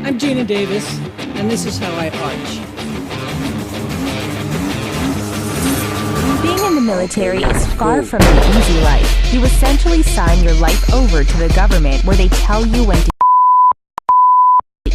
I'm Gina Davis, and this is how I arch. Being in the military is far from an easy life. You essentially sign your life over to the government where they tell you when to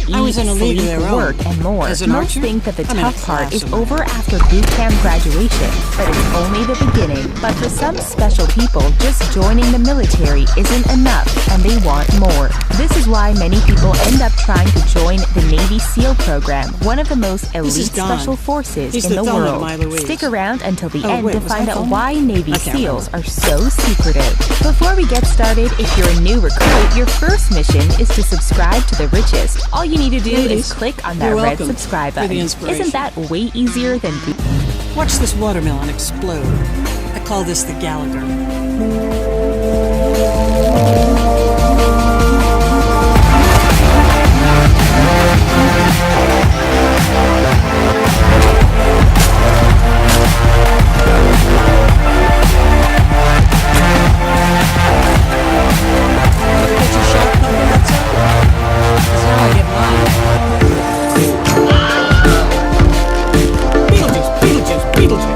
eat, I was in a league of sleep, their own. work, and more. As an Most archer, think that the I'm in a tough part class is of my over after boot camp graduation, but it's only the beginning. But for some special people, just joining the military isn't enough, and they want more. This is why many people end up trying to join the Navy SEAL program, one of the most elite special forces He's in the Thelma to world. my Louise. Stick around until the Oh, end wait, to was find that out Thelma? why Navy I can't SEALs are so secretive. Before we get started, if you're a new recruit, your first mission is to subscribe to the richest. All you need to do Ladies, is click on that you're red welcome subscribe for the button. inspiration. Isn't that way easier than Watch this watermelon explode. I call this the Gallagher. Get your sharp coconuts up? 'Cause now I get mine. Beetlejuice.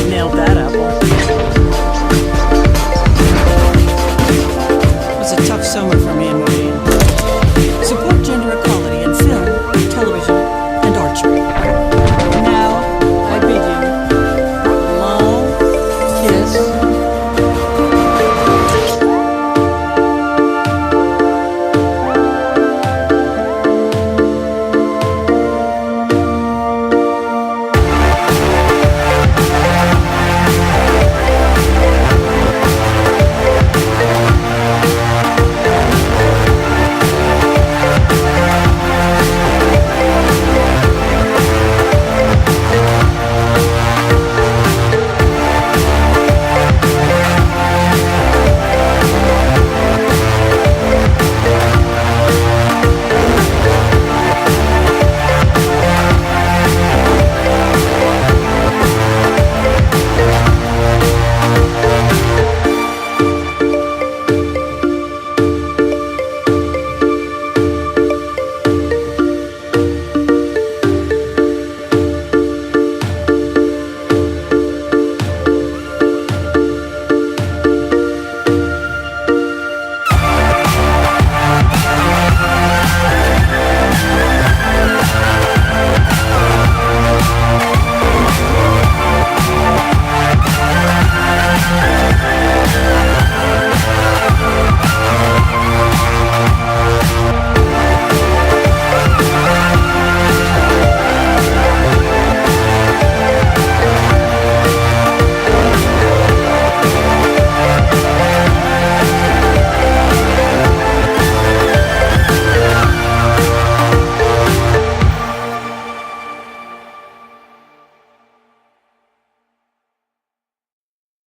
Nailed that apple. It was a tough summer for me and Maureen. Support gender equality in film, television, and archery. Now, I bid you a long kiss.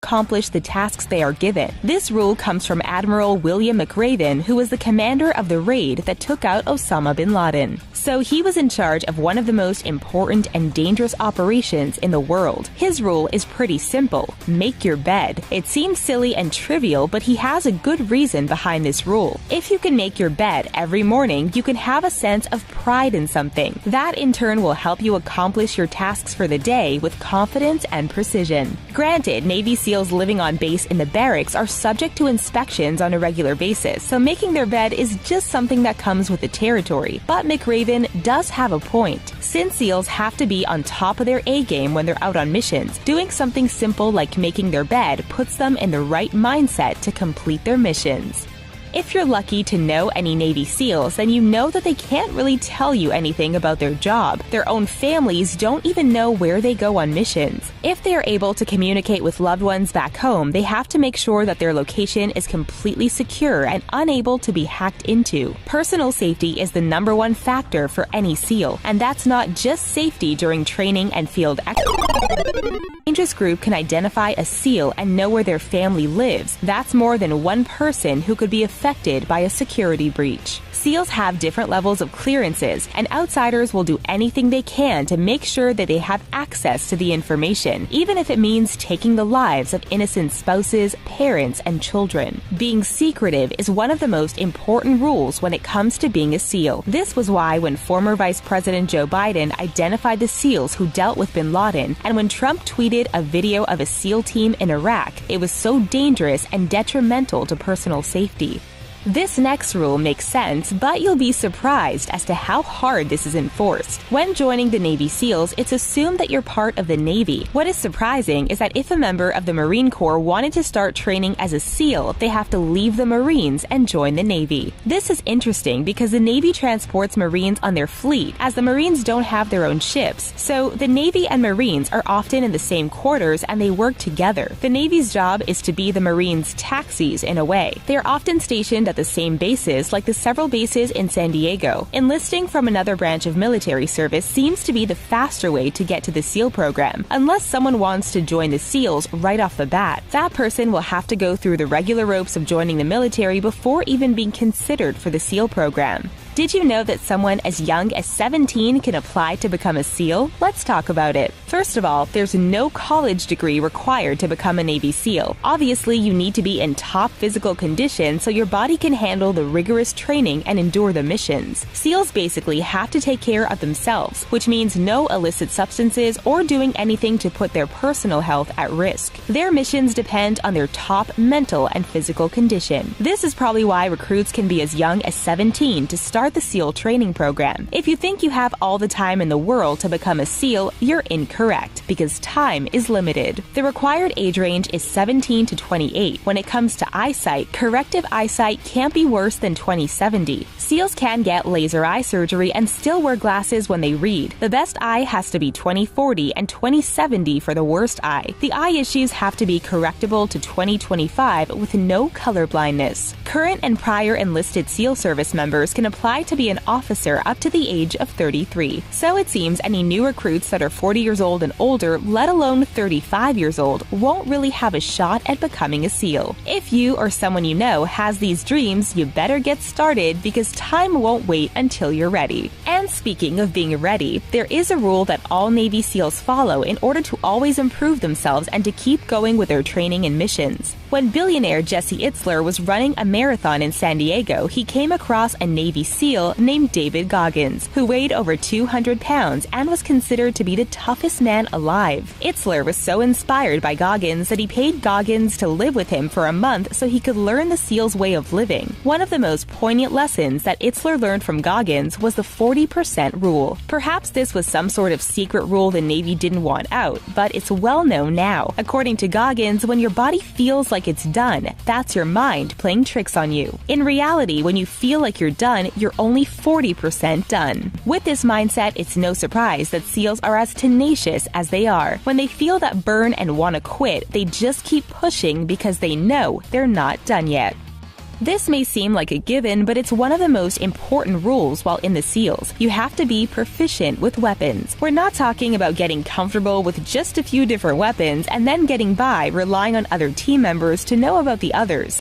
accomplish the tasks they are given. This rule comes from Admiral William McRaven, who was the commander of the raid that took out Osama bin Laden. So he was in charge of one of the most important and dangerous operations in the world. His rule is pretty simple: make your bed. It seems silly and trivial, but he has a good reason behind this rule. If you can make your bed every morning, you can have a sense of pride in something. That in turn will help you accomplish your tasks for the day with confidence and precision. Granted, Navy SEALs living on base in the barracks are subject to inspections on a regular basis, so making their bed is just something that comes with the territory. But McRaven does have a point. Since SEALs have to be on top of their A game when they're out on missions, doing something simple like making their bed puts them in the right mindset to complete their missions. If you're lucky to know any Navy SEALs, then you know that they can't really tell you anything about their job. Their own families don't even know where they go on missions. If they are able to communicate with loved ones back home, they have to make sure that their location is completely secure and unable to be hacked into. Personal safety is the #1 factor for any SEAL, and that's not just safety during training and field activity. A dangerous group can identify a SEAL and know where their family lives. That's more than one person who could be affected by a security breach. SEALs have different levels of clearances, and outsiders will do anything they can to make sure that they have access to the information, even if it means taking the lives of innocent spouses, parents, and children. Being secretive is one of the most important rules when it comes to being a SEAL. This was why when former Vice President Joe Biden identified the SEALs who dealt with bin Laden, and when Trump tweeted a video of a SEAL team in Iraq, it was so dangerous and detrimental to personal safety. This next rule makes sense, but you'll be surprised as to how hard this is enforced. When joining the Navy SEALs, it's assumed that you're part of the Navy. What is surprising is that if a member of the Marine Corps wanted to start training as a SEAL, they have to leave the Marines and join the Navy. This is interesting because the Navy transports Marines on their fleet, as the Marines don't have their own ships. So the Navy and Marines are often in the same quarters and they work together. The Navy's job is to be the Marines' taxis in a way. They are often stationed at the same bases, like the several bases in San Diego. Enlisting from another branch of military service seems to be the faster way to get to the SEAL program, unless someone wants to join the SEALs right off the bat. That person will have to go through the regular ropes of joining the military before even being considered for the SEAL program. Did you know that someone as young as 17 can apply to become a SEAL? Let's talk about it. First of all, there's no college degree required to become a Navy SEAL. Obviously, you need to be in top physical condition so your body can handle the rigorous training and endure the missions. SEALs basically have to take care of themselves, which means no illicit substances or doing anything to put their personal health at risk. Their missions depend on their top mental and physical condition. This is probably why recruits can be as young as 17 to start the SEAL training program. If you think you have all the time in the world to become a SEAL, you're incorrect, because time is limited. The required age range is 17 to 28. When it comes to eyesight, corrective eyesight can't be worse than 20/70. SEALs can get laser eye surgery and still wear glasses when they read. The best eye has to be 20/40 and 20/70 for the worst eye. The eye issues have to be correctable to 20/25 with no color blindness. Current and prior enlisted SEAL service members can apply to be an officer up to the age of 33. So it seems any new recruits that are 40 years old and older, let alone 35 years old, won't really have a shot at becoming a SEAL. If you or someone you know has these dreams, you better get started because time won't wait until you're ready. And speaking of being ready, there is a rule that all Navy SEALs follow in order to always improve themselves and to keep going with their training and missions. When billionaire Jesse Itzler was running a marathon in San Diego, he came across a Navy SEAL named David Goggins, who weighed over 200 pounds and was considered to be the toughest man alive. Itzler was so inspired by Goggins that he paid Goggins to live with him for a month so he could learn the SEAL's way of living. One of the most poignant lessons that Itzler learned from Goggins was the 40% rule. Perhaps this was some sort of secret rule the Navy didn't want out, but it's well known now. According to Goggins, when your body feels like it's done, that's your mind playing tricks on you. In reality, when you feel like you're done, you're only 40% done. With this mindset, it's no surprise that SEALs are as tenacious as they are. When they feel that burn and want to quit, they just keep pushing because they know they're not done yet. This may seem like a given, but it's one of the most important rules while in the SEALs. You have to be proficient with weapons. We're not talking about getting comfortable with just a few different weapons and then getting by relying on other team members to know about the others.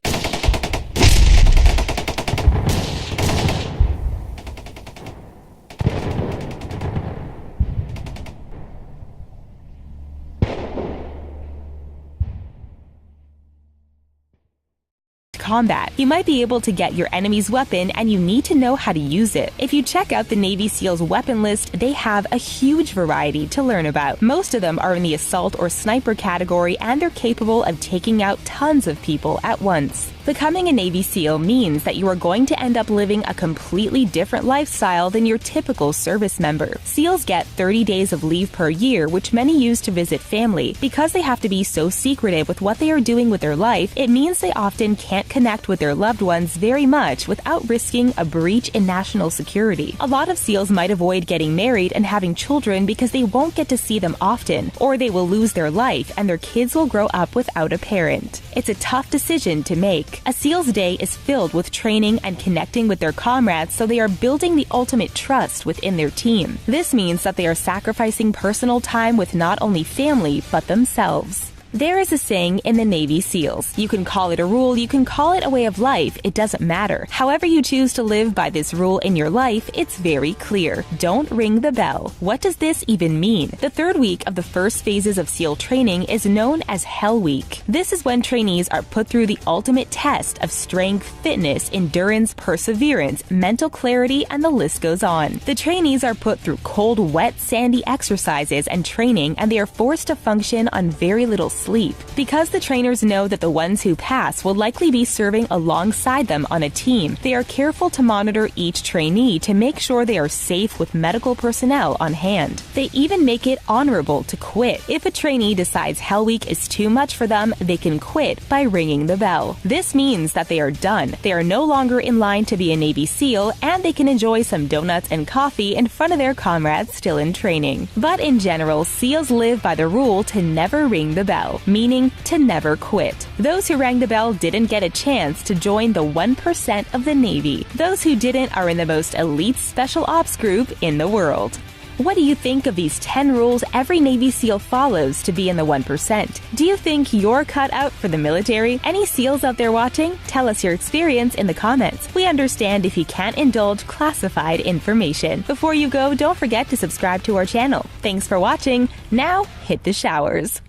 Combat. You might be able to get your enemy's weapon and you need to know how to use it. If you check out the Navy SEALs weapon list, they have a huge variety to learn about. Most of them are in the assault or sniper category and they're capable of taking out tons of people at once. Becoming a Navy SEAL means that you are going to end up living a completely different lifestyle than your typical service member. SEALs get 30 days of leave per year, which many use to visit family. Because they have to be so secretive with what they are doing with their life, it means they often can't connect with their loved ones very much without risking a breach in national security. A lot of SEALs might avoid getting married and having children because they won't get to see them often, or they will lose their life and their kids will grow up without a parent. It's a tough decision to make. A SEAL's day is filled with training and connecting with their comrades, so they are building the ultimate trust within their team. This means that they are sacrificing personal time with not only family, but themselves. There is a saying in the Navy SEALs. You can call it a rule, you can call it a way of life, it doesn't matter. However you choose to live by this rule in your life, it's very clear. Don't ring the bell. What does this even mean? The third week of the first phases of SEAL training is known as Hell Week. This is when trainees are put through the ultimate test of strength, fitness, endurance, perseverance, mental clarity, and the list goes on. The trainees are put through cold, wet, sandy exercises and training, and they are forced to function on very little sleep. Because the trainers know that the ones who pass will likely be serving alongside them on a team, they are careful to monitor each trainee to make sure they are safe with medical personnel on hand. They even make it honorable to quit. If a trainee decides Hell Week is too much for them, they can quit by ringing the bell. This means that they are done. They are no longer in line to be a Navy SEAL, and they can enjoy some donuts and coffee in front of their comrades still in training. But in general, SEALs live by the rule to never ring the bell, meaning to never quit. Those who rang the bell didn't get a chance to join the 1% of the Navy. Those who didn't are in the most elite special ops group in the world. What do you think of these 10 rules every Navy SEAL follows to be in the 1%? Do you think you're cut out for the military? Any SEALs out there watching? Tell us your experience in the comments. We understand if you can't indulge classified information. Before you go, don't forget to subscribe to our channel. Thanks for watching. Now, hit the showers.